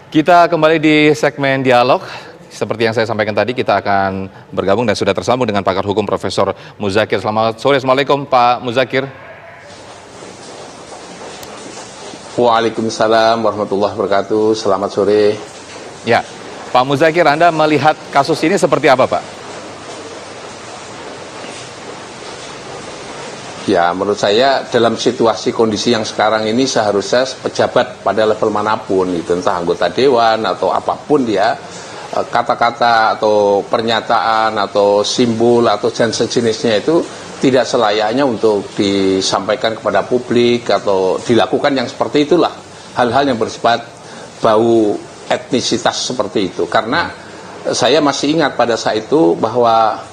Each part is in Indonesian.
Kita kembali di segmen dialog. Seperti yang saya sampaikan tadi, kita akan bergabung dan sudah tersambung dengan pakar hukum Profesor Muzakir. Selamat sore, Assalamualaikum Pak Muzakir. Waalaikumsalam warahmatullahi wabarakatuh. Selamat sore. Ya, Pak Muzakir, Anda melihat kasus ini seperti apa, Pak? Ya, menurut saya dalam situasi kondisi yang sekarang ini seharusnya pejabat pada level manapun, itu entah anggota dewan atau apapun dia, kata-kata atau pernyataan atau simbol atau dan sejenisnya itu tidak selayaknya untuk disampaikan kepada publik atau dilakukan yang seperti itulah. Hal-hal yang bersifat bau etnisitas seperti itu. Karena saya masih ingat pada saat itu bahwa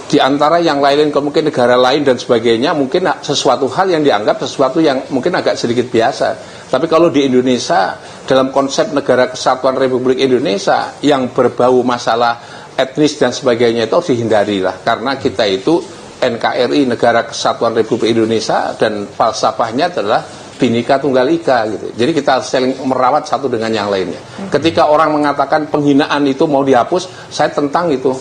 di antara yang lain, mungkin negara lain dan sebagainya, mungkin sesuatu hal yang dianggap sesuatu yang mungkin agak sedikit biasa. Tapi kalau di Indonesia, dalam konsep negara kesatuan Republik Indonesia, yang berbau masalah etnis dan sebagainya itu harus dihindari lah. Karena kita itu NKRI, Negara Kesatuan Republik Indonesia, dan falsafahnya adalah Bhinneka Tunggal Ika gitu. Jadi kita harus saling merawat satu dengan yang lainnya. Ketika orang mengatakan penghinaan itu mau dihapus, saya tentang itu.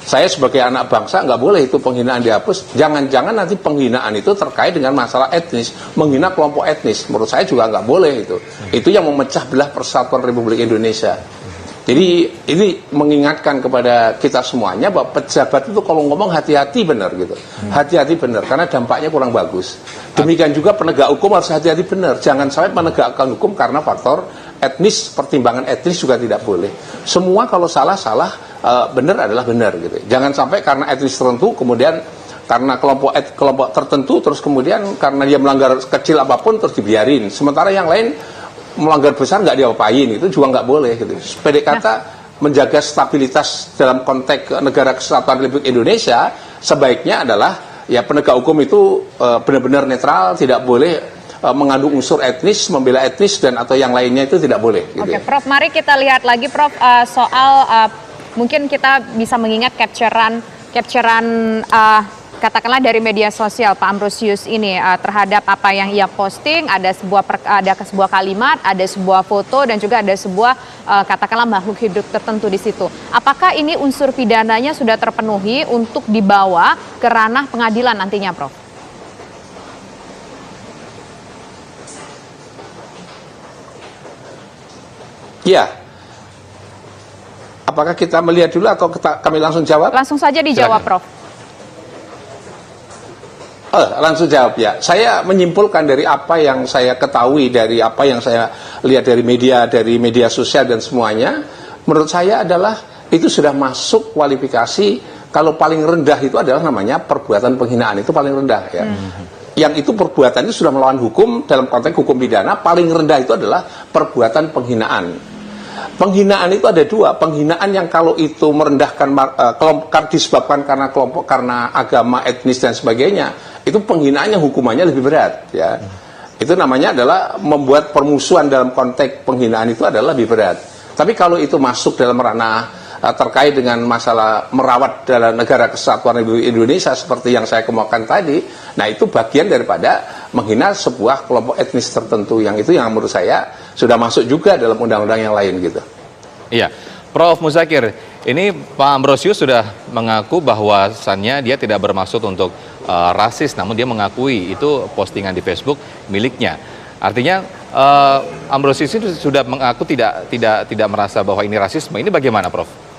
Saya sebagai anak bangsa nggak boleh itu penghinaan dihapus. Jangan-jangan nanti penghinaan itu terkait dengan masalah etnis, menghina kelompok etnis. Menurut saya juga nggak boleh itu. Itu yang memecah belah persatuan Republik Indonesia. Jadi ini mengingatkan kepada kita semuanya bahwa pejabat itu kalau ngomong hati-hati benar gitu. Hati-hati benar karena dampaknya kurang bagus. Demikian juga penegak hukum harus hati-hati benar. Jangan sampai menegakkan hukum karena faktor etnis, pertimbangan etnis juga tidak boleh. Semua kalau salah benar adalah benar gitu. Jangan sampai karena etnis tertentu kemudian karena kelompok tertentu terus kemudian karena dia melanggar kecil apapun terus dibiarin. Sementara yang lain melanggar besar nggak diapain, itu juga nggak boleh gitu. Pendek kata menjaga stabilitas dalam konteks negara kesatuan Republik Indonesia sebaiknya adalah ya penegak hukum itu benar-benar netral, tidak boleh mengandung unsur etnis, membela etnis dan atau yang lainnya itu tidak boleh. Gitu. Oke, Prof, mari kita lihat lagi, Prof, soal mungkin kita bisa mengingat capturean katakanlah dari media sosial Pak Ambrosius ini terhadap apa yang ia posting, ada sebuah kalimat, ada sebuah foto dan juga ada sebuah katakanlah makhluk hidup tertentu di situ. Apakah ini unsur pidananya sudah terpenuhi untuk dibawa ke ranah pengadilan nantinya, Prof? Iya. Apakah kita melihat dulu atau kami langsung jawab? Langsung saja dijawab, Prof. Langsung jawab ya. Saya menyimpulkan dari apa yang saya ketahui, dari apa yang saya lihat dari media sosial dan semuanya, menurut saya adalah itu sudah masuk kualifikasi kalau paling rendah itu adalah namanya perbuatan penghinaan, itu paling rendah ya. Yang itu perbuatan itu sudah melawan hukum dalam konteks hukum pidana, paling rendah itu adalah perbuatan penghinaan. Penghinaan itu ada dua, penghinaan yang kalau itu merendahkan kelompok disebabkan karena kelompok, karena agama, etnis dan sebagainya, itu penghinaan yang hukumannya lebih berat ya. Itu namanya adalah membuat permusuhan dalam konteks penghinaan itu adalah lebih berat. Tapi kalau itu masuk dalam ranah terkait dengan masalah merawat dalam negara kesatuan Republik Indonesia seperti yang saya kemukakan tadi, nah itu bagian daripada menghina sebuah kelompok etnis tertentu, yang itu yang menurut saya sudah masuk juga dalam undang-undang yang lain gitu. Iya, Prof Muzakir, ini Pak Ambrosius sudah mengaku bahwasannya dia tidak bermaksud untuk rasis, namun dia mengakui itu postingan di Facebook miliknya. Artinya Ambrosius itu sudah mengaku tidak merasa bahwa ini rasisme. Ini bagaimana, Prof?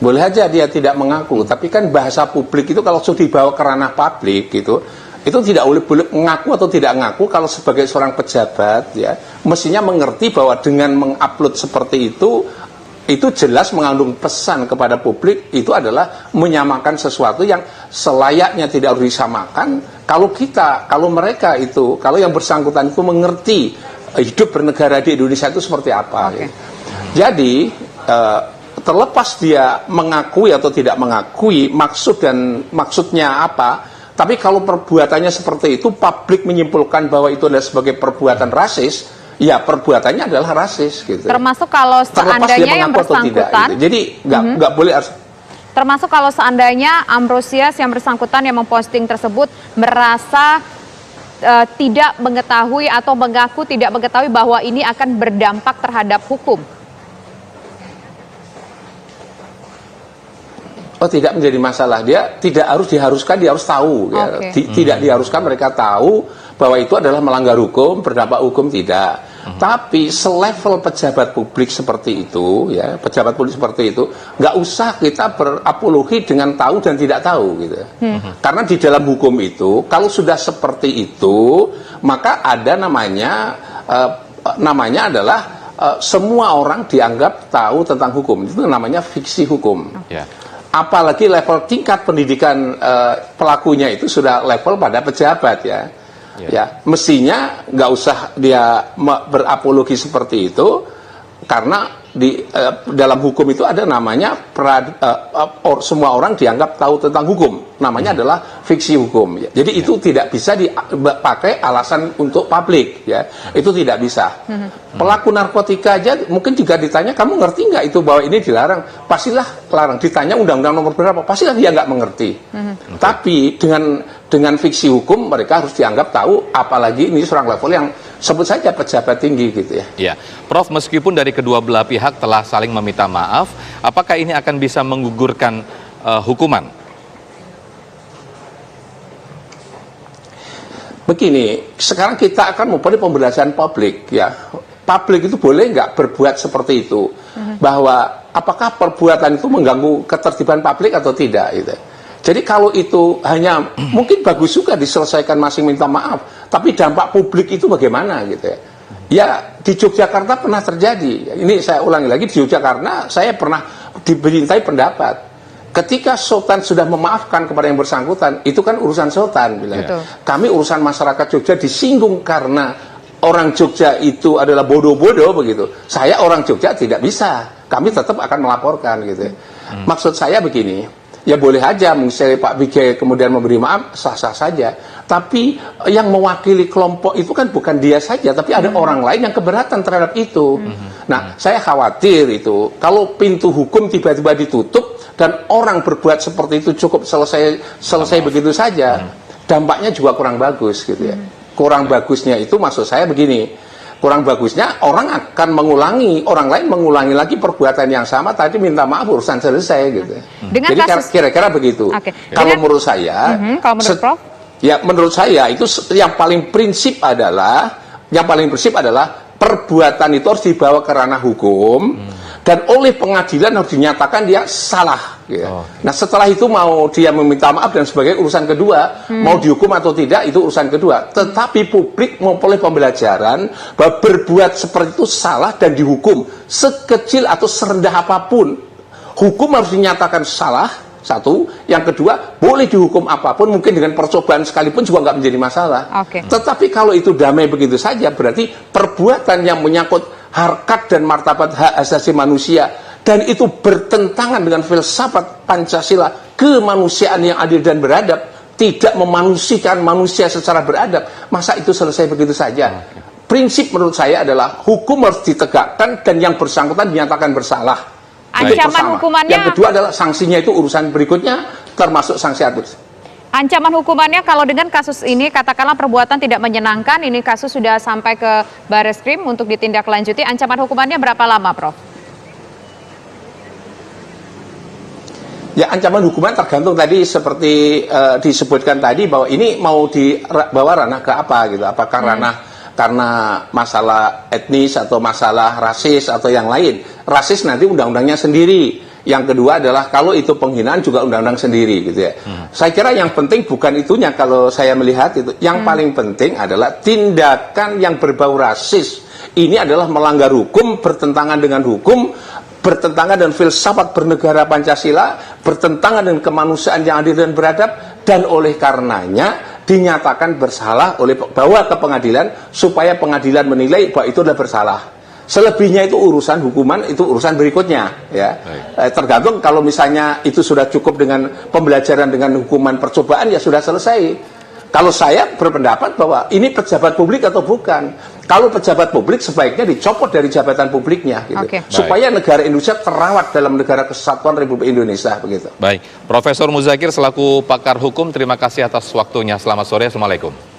Boleh aja dia tidak mengaku, tapi kan bahasa publik itu kalau sudah dibawa ke ranah publik gitu, itu tidak boleh mengaku atau tidak mengaku. Kalau sebagai seorang pejabat ya, mestinya mengerti bahwa dengan mengupload seperti itu jelas mengandung pesan kepada publik, itu adalah menyamakan sesuatu yang selayaknya tidak harus disamakan. Kalau mereka itu, kalau yang bersangkutan itu mengerti hidup bernegara di Indonesia itu seperti apa. Okay. Ya. Jadi terlepas dia mengakui atau tidak mengakui maksudnya apa, tapi kalau perbuatannya seperti itu, publik menyimpulkan bahwa itu adalah sebagai perbuatan rasis, ya perbuatannya adalah rasis gitu. Termasuk kalau seandainya yang bersangkutan, gitu. Jadi nggak boleh harus. Termasuk kalau seandainya Ambrosius yang bersangkutan yang memposting tersebut merasa tidak mengetahui atau mengaku tidak mengetahui bahwa ini akan berdampak terhadap hukum? Oh, tidak menjadi masalah. Dia tidak harus diharuskan, dia harus tahu. Ya. Tidak diharuskan mereka tahu bahwa itu adalah melanggar hukum, berdampak hukum, tidak. Tapi selevel pejabat publik seperti itu, ya, pejabat publik seperti itu, nggak usah kita berapologi dengan tahu dan tidak tahu, gitu. Karena di dalam hukum itu, kalau sudah seperti itu, maka ada namanya adalah semua orang dianggap tahu tentang hukum. Itu namanya fiksi hukum. Apalagi level tingkat pendidikan pelakunya itu sudah level pada pejabat, ya. Ya, mestinya nggak usah dia berapologi seperti itu, karena di dalam hukum itu ada namanya semua orang dianggap tahu tentang hukum, namanya adalah fiksi hukum, ya. Jadi itu tidak bisa dipakai alasan untuk publik, ya. Itu tidak bisa. Pelaku narkotika aja mungkin juga ditanya, kamu ngerti nggak itu bahwa ini dilarang? Pastilah larang. Ditanya undang-undang nomor berapa, pastilah dia nggak mengerti. Tapi dengan fiksi hukum mereka harus dianggap tahu, apalagi ini seorang level yang sebut saja pejabat tinggi, gitu, ya. Ya, Prof, meskipun dari kedua belah pihak telah saling meminta maaf, apakah ini akan bisa menggugurkan hukuman? Begini, sekarang kita akan mempunyai pembelajaran publik, ya. Publik itu boleh nggak berbuat seperti itu, bahwa apakah perbuatan itu mengganggu ketertiban publik atau tidak, gitu. Jadi kalau itu hanya mungkin bagus juga diselesaikan masing minta maaf, tapi dampak publik itu bagaimana, gitu, ya. Ya, di Yogyakarta pernah terjadi. Ini saya ulangi lagi, di Yogyakarta saya pernah diberintai pendapat. Ketika Sultan sudah memaafkan kepada yang bersangkutan, itu kan urusan Sultan, bilang. Kami urusan masyarakat Jogja disinggung karena orang Jogja itu adalah bodoh-bodoh, begitu. Saya orang Jogja tidak bisa. Kami tetap akan melaporkan, gitu. Maksud saya begini, ya boleh aja misalnya Pak Bige kemudian memberi maaf, sah-sah saja. Tapi yang mewakili kelompok itu kan bukan dia saja, tapi ada orang lain yang keberatan terhadap itu. Nah, saya khawatir itu kalau pintu hukum tiba-tiba ditutup dan orang berbuat seperti itu cukup selesai begitu saja, dampaknya juga kurang bagus, gitu, ya. Kurang bagusnya itu maksud saya begini. Kurang bagusnya orang akan mengulangi, orang lain mengulangi lagi perbuatan yang sama, tadi minta maaf urusan selesai, gitu. Dengan Jadi kasus, kira-kira begitu. Kalau menurut saya, kalau menurut Prof? Ya, menurut saya itu yang paling prinsip adalah perbuatan itu harus dibawa ke ranah hukum dan oleh pengadilan harus dinyatakan dia salah. Ya. Nah, setelah itu mau dia meminta maaf dan sebagai urusan kedua, mau dihukum atau tidak itu urusan kedua. Tetapi publik memperoleh pembelajaran bahwa berbuat seperti itu salah dan dihukum sekecil atau serendah apapun. Hukum harus dinyatakan salah. Satu, yang kedua, boleh dihukum apapun, mungkin dengan percobaan sekalipun juga nggak menjadi masalah. Tetapi kalau itu damai begitu saja, berarti perbuatan yang menyangkut harkat dan martabat hak asasi manusia, dan itu bertentangan dengan filsafat Pancasila, kemanusiaan yang adil dan beradab, tidak memanusiakan manusia secara beradab, masa itu selesai begitu saja? Prinsip menurut saya adalah hukum harus ditegakkan dan yang bersangkutan dinyatakan bersalah. Ancaman hukumannya, yang kedua adalah sanksinya itu urusan berikutnya, termasuk sanksi administratif. Ancaman hukumannya kalau dengan kasus ini katakanlah perbuatan tidak menyenangkan, ini kasus sudah sampai ke Barreskrim untuk ditindaklanjuti, ancaman hukumannya berapa lama, Prof? Ya, ancaman hukuman tergantung tadi seperti disebutkan tadi bahwa ini mau dibawa ranah ke apa, gitu. Apakah ranah karena masalah etnis atau masalah rasis atau yang lain. Rasis nanti undang-undangnya sendiri. Yang kedua adalah kalau itu penghinaan juga undang-undang sendiri, gitu, ya. Saya kira yang penting bukan itunya kalau saya melihat itu. Yang paling penting adalah tindakan yang berbau rasis. Ini adalah melanggar hukum, bertentangan dengan hukum, bertentangan dengan filsafat bernegara Pancasila, bertentangan dengan kemanusiaan yang adil dan beradab, dan oleh karenanya dinyatakan bersalah oleh bawa ke pengadilan supaya pengadilan menilai bahwa itu adalah bersalah. Selebihnya itu urusan hukuman, itu urusan berikutnya, ya. Tergantung kalau misalnya itu sudah cukup dengan pembelajaran dengan hukuman percobaan, ya sudah selesai. Kalau saya berpendapat bahwa ini pejabat publik atau bukan. Kalau pejabat publik sebaiknya dicopot dari jabatan publiknya, gitu. Supaya negara Indonesia terawat dalam negara kesatuan Republik Indonesia, begitu. Baik, Profesor Muzakir selaku pakar hukum, terima kasih atas waktunya. Selamat sore, Assalamualaikum.